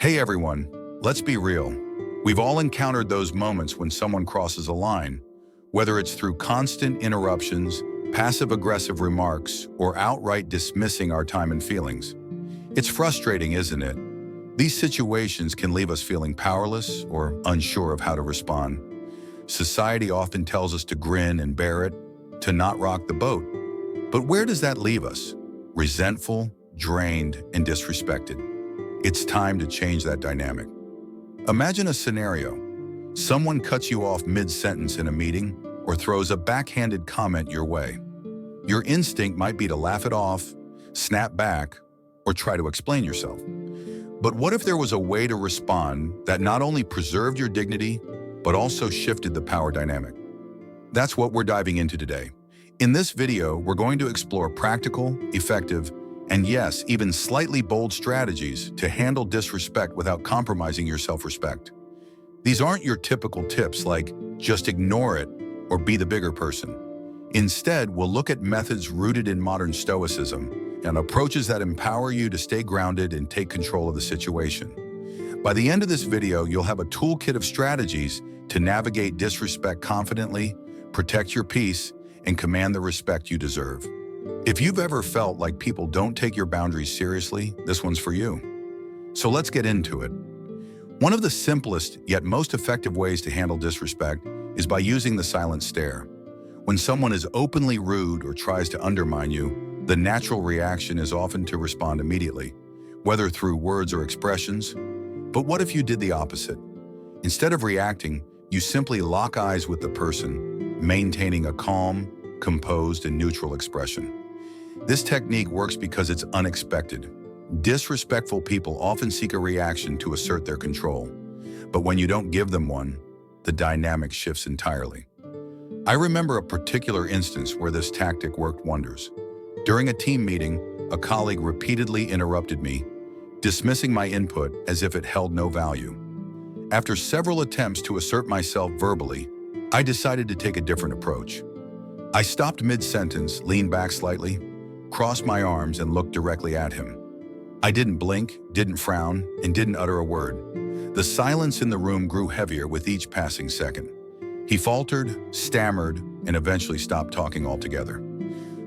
Hey everyone, let's be real. We've all encountered those moments when someone crosses a line, whether it's through constant interruptions, passive-aggressive remarks, or outright dismissing our time and feelings. It's frustrating, isn't it? These situations can leave us feeling powerless or unsure of how to respond. Society often tells us to grin and bear it, to not rock the boat. But where does that leave us? Resentful, drained, and disrespected. It's time to change that dynamic. Imagine a scenario. Someone cuts you off mid-sentence in a meeting or throws a backhanded comment your way. Your instinct might be to laugh it off, snap back, or try to explain yourself. But what if there was a way to respond that not only preserved your dignity, but also shifted the power dynamic? That's what we're diving into today. In this video, we're going to explore practical, effective, and yes, even slightly bold strategies to handle disrespect without compromising your self-respect. These aren't your typical tips like just ignore it or be the bigger person. Instead, we'll look at methods rooted in modern stoicism and approaches that empower you to stay grounded and take control of the situation. By the end of this video, you'll have a toolkit of strategies to navigate disrespect confidently, protect your peace, and command the respect you deserve. If you've ever felt like people don't take your boundaries seriously, this one's for you. So let's get into it. One of the simplest yet most effective ways to handle disrespect is by using the silent stare. When someone is openly rude or tries to undermine you, the natural reaction is often to respond immediately, whether through words or expressions. But what if you did the opposite? Instead of reacting, you simply lock eyes with the person, maintaining a calm, composed, and neutral expression. This technique works because it's unexpected. Disrespectful people often seek a reaction to assert their control. But when you don't give them one, the dynamic shifts entirely. I remember a particular instance where this tactic worked wonders. During a team meeting, a colleague repeatedly interrupted me, dismissing my input as if it held no value. After several attempts to assert myself verbally, I decided to take a different approach. I stopped mid-sentence, leaned back slightly, crossed my arms, and looked directly at him. I didn't blink, didn't frown, and didn't utter a word. The silence in the room grew heavier with each passing second. He faltered, stammered, and eventually stopped talking altogether.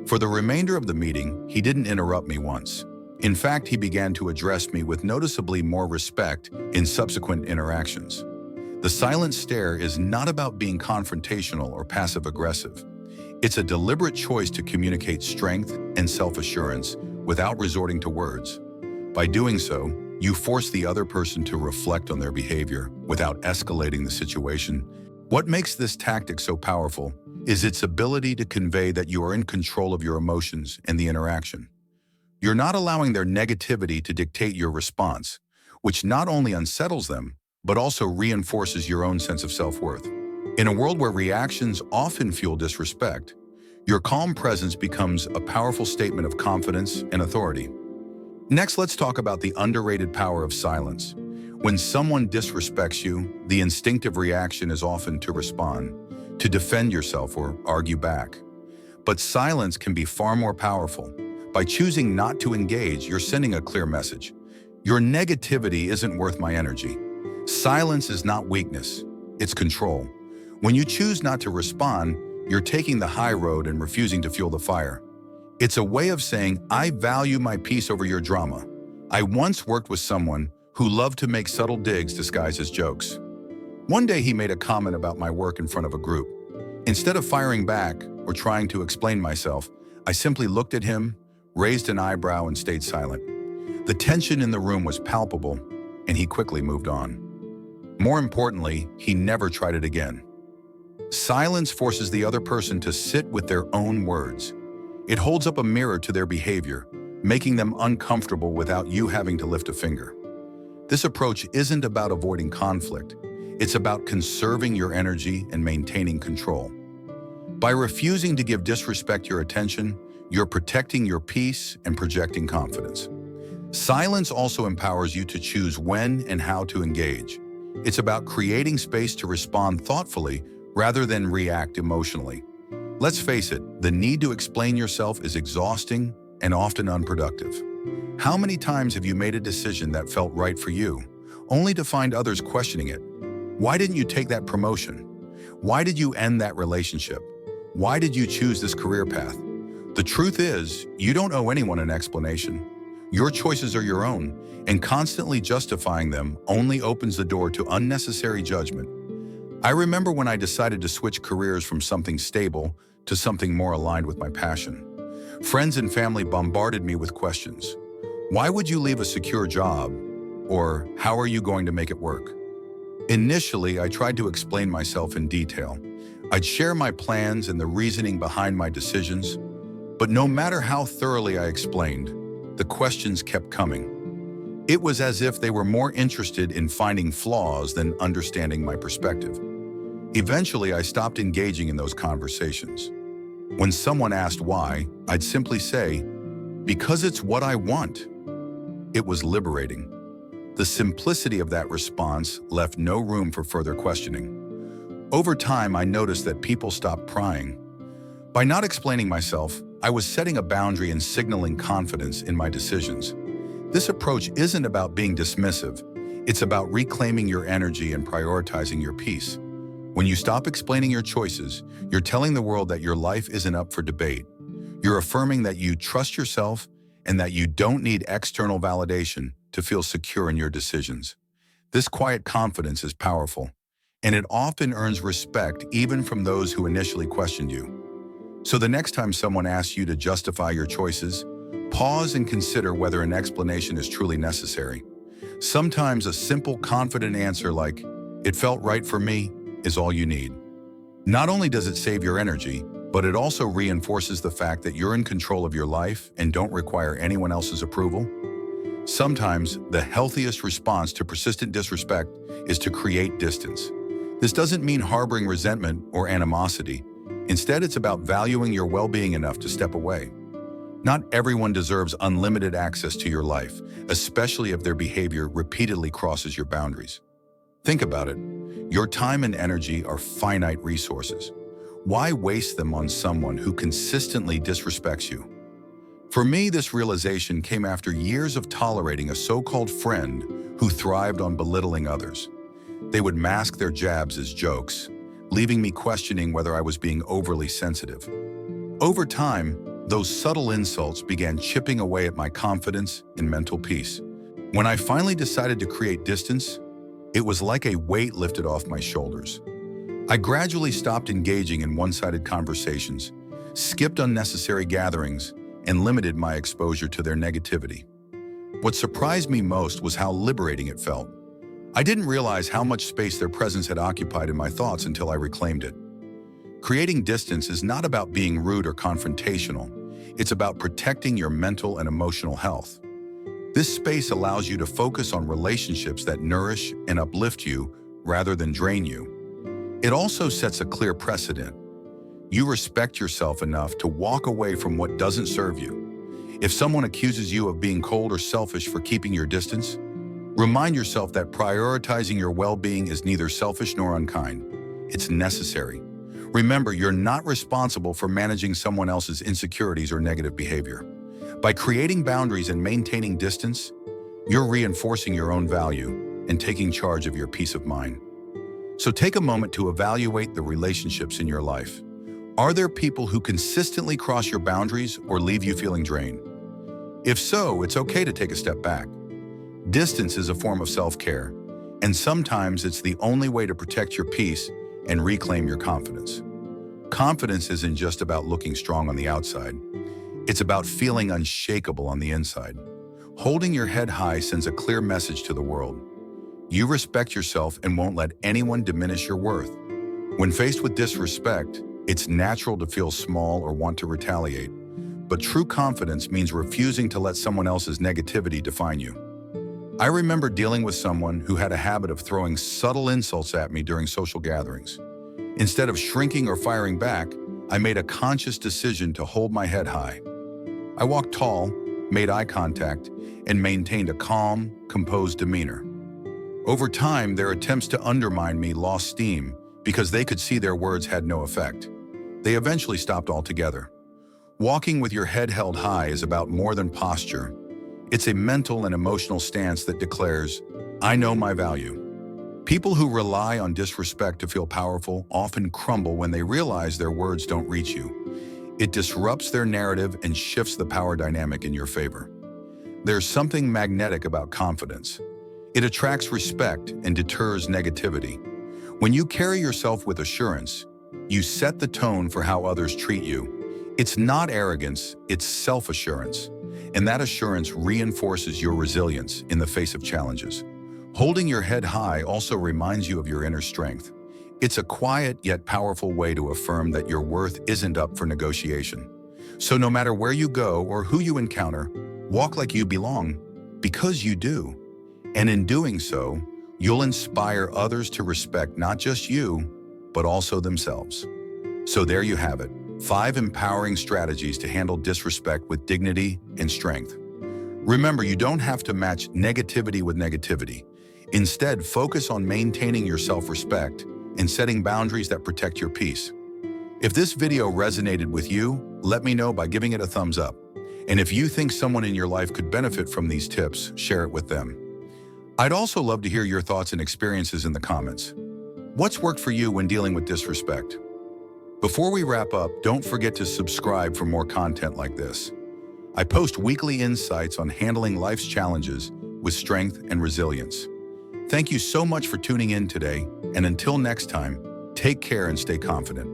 For the remainder of the meeting, he didn't interrupt me once. In fact, he began to address me with noticeably more respect in subsequent interactions. The silent stare is not about being confrontational or passive-aggressive. It's a deliberate choice to communicate strength and self-assurance without resorting to words. By doing so, you force the other person to reflect on their behavior without escalating the situation. What makes this tactic so powerful is its ability to convey that you are in control of your emotions and the interaction. You're not allowing their negativity to dictate your response, which not only unsettles them, but also reinforces your own sense of self-worth. In a world where reactions often fuel disrespect, your calm presence becomes a powerful statement of confidence and authority. Next, let's talk about the underrated power of silence. When someone disrespects you, the instinctive reaction is often to respond, to defend yourself or argue back. But silence can be far more powerful. By choosing not to engage, you're sending a clear message. Your negativity isn't worth my energy. Silence is not weakness, it's control. When you choose not to respond, you're taking the high road and refusing to fuel the fire. It's a way of saying, I value my peace over your drama. I once worked with someone who loved to make subtle digs disguised as jokes. One day he made a comment about my work in front of a group. Instead of firing back or trying to explain myself, I simply looked at him, raised an eyebrow, and stayed silent. The tension in the room was palpable, and he quickly moved on. More importantly, he never tried it again. Silence forces the other person to sit with their own words. It holds up a mirror to their behavior, making them uncomfortable without you having to lift a finger. This approach isn't about avoiding conflict. It's about conserving your energy and maintaining control. By refusing to give disrespect your attention, you're protecting your peace and projecting confidence. Silence also empowers you to choose when and how to engage. It's about creating space to respond thoughtfully rather than react emotionally. Let's face it, the need to explain yourself is exhausting and often unproductive. How many times have you made a decision that felt right for you, only to find others questioning it. Why didn't you take that promotion? Why did you end that relationship? Why did you choose this career path? The truth is, you don't owe anyone an explanation. Your choices are your own, and constantly justifying them only opens the door to unnecessary judgment. I remember when I decided to switch careers from something stable to something more aligned with my passion. Friends and family bombarded me with questions. Why would you leave a secure job? Or how are you going to make it work? Initially, I tried to explain myself in detail. I'd share my plans and the reasoning behind my decisions. But no matter how thoroughly I explained, the questions kept coming. It was as if they were more interested in finding flaws than understanding my perspective. Eventually, I stopped engaging in those conversations. When someone asked why, I'd simply say, "Because it's what I want." It was liberating. The simplicity of that response left no room for further questioning. Over time, I noticed that people stopped prying. By not explaining myself, I was setting a boundary and signaling confidence in my decisions. This approach isn't about being dismissive. It's about reclaiming your energy and prioritizing your peace. When you stop explaining your choices, you're telling the world that your life isn't up for debate. You're affirming that you trust yourself and that you don't need external validation to feel secure in your decisions. This quiet confidence is powerful, and it often earns respect even from those who initially questioned you. So the next time someone asks you to justify your choices, pause and consider whether an explanation is truly necessary. Sometimes a simple, confident answer like, "It felt right for me," is all you need. Not only does it save your energy, but it also reinforces the fact that you're in control of your life and don't require anyone else's approval. Sometimes, the healthiest response to persistent disrespect is to create distance. This doesn't mean harboring resentment or animosity. Instead, it's about valuing your well-being enough to step away. Not everyone deserves unlimited access to your life, especially if their behavior repeatedly crosses your boundaries. Think about it. Your time and energy are finite resources. Why waste them on someone who consistently disrespects you? For me, this realization came after years of tolerating a so-called friend who thrived on belittling others. They would mask their jabs as jokes, leaving me questioning whether I was being overly sensitive. Over time, those subtle insults began chipping away at my confidence and mental peace. When I finally decided to create distance, it was like a weight lifted off my shoulders. I gradually stopped engaging in one-sided conversations, skipped unnecessary gatherings, and limited my exposure to their negativity. What surprised me most was how liberating it felt. I didn't realize how much space their presence had occupied in my thoughts until I reclaimed it. Creating distance is not about being rude or confrontational. It's about protecting your mental and emotional health. This space allows you to focus on relationships that nourish and uplift you rather than drain you. It also sets a clear precedent. You respect yourself enough to walk away from what doesn't serve you. If someone accuses you of being cold or selfish for keeping your distance, remind yourself that prioritizing your well-being is neither selfish nor unkind. It's necessary. Remember, you're not responsible for managing someone else's insecurities or negative behavior. By creating boundaries and maintaining distance, you're reinforcing your own value and taking charge of your peace of mind. So take a moment to evaluate the relationships in your life. Are there people who consistently cross your boundaries or leave you feeling drained? If so, it's okay to take a step back. Distance is a form of self-care, and sometimes it's the only way to protect your peace and reclaim your confidence. Confidence isn't just about looking strong on the outside. It's about feeling unshakable on the inside. Holding your head high sends a clear message to the world. You respect yourself and won't let anyone diminish your worth. When faced with disrespect, it's natural to feel small or want to retaliate. But true confidence means refusing to let someone else's negativity define you. I remember dealing with someone who had a habit of throwing subtle insults at me during social gatherings. Instead of shrinking or firing back, I made a conscious decision to hold my head high. I walked tall, made eye contact, and maintained a calm, composed demeanor. Over time, their attempts to undermine me lost steam because they could see their words had no effect. They eventually stopped altogether. Walking with your head held high is about more than posture. It's a mental and emotional stance that declares, I know my value. People who rely on disrespect to feel powerful often crumble when they realize their words don't reach you. It disrupts their narrative and shifts the power dynamic in your favor. There's something magnetic about confidence. It attracts respect and deters negativity. When you carry yourself with assurance, you set the tone for how others treat you. It's not arrogance, it's self-assurance. And that assurance reinforces your resilience in the face of challenges. Holding your head high also reminds you of your inner strength. It's a quiet yet powerful way to affirm that your worth isn't up for negotiation. So no matter where you go or who you encounter, walk like you belong, because you do. And in doing so, you'll inspire others to respect not just you, but also themselves. So there you have it, 5 empowering strategies to handle disrespect with dignity and strength. Remember, you don't have to match negativity with negativity. Instead, focus on maintaining your self-respect and setting boundaries that protect your peace. If this video resonated with you, let me know by giving it a thumbs up. And if you think someone in your life could benefit from these tips, share it with them. I'd also love to hear your thoughts and experiences in the comments. What's worked for you when dealing with disrespect? Before we wrap up, don't forget to subscribe for more content like this. I post weekly insights on handling life's challenges with strength and resilience. Thank you so much for tuning in today, and until next time, take care and stay confident.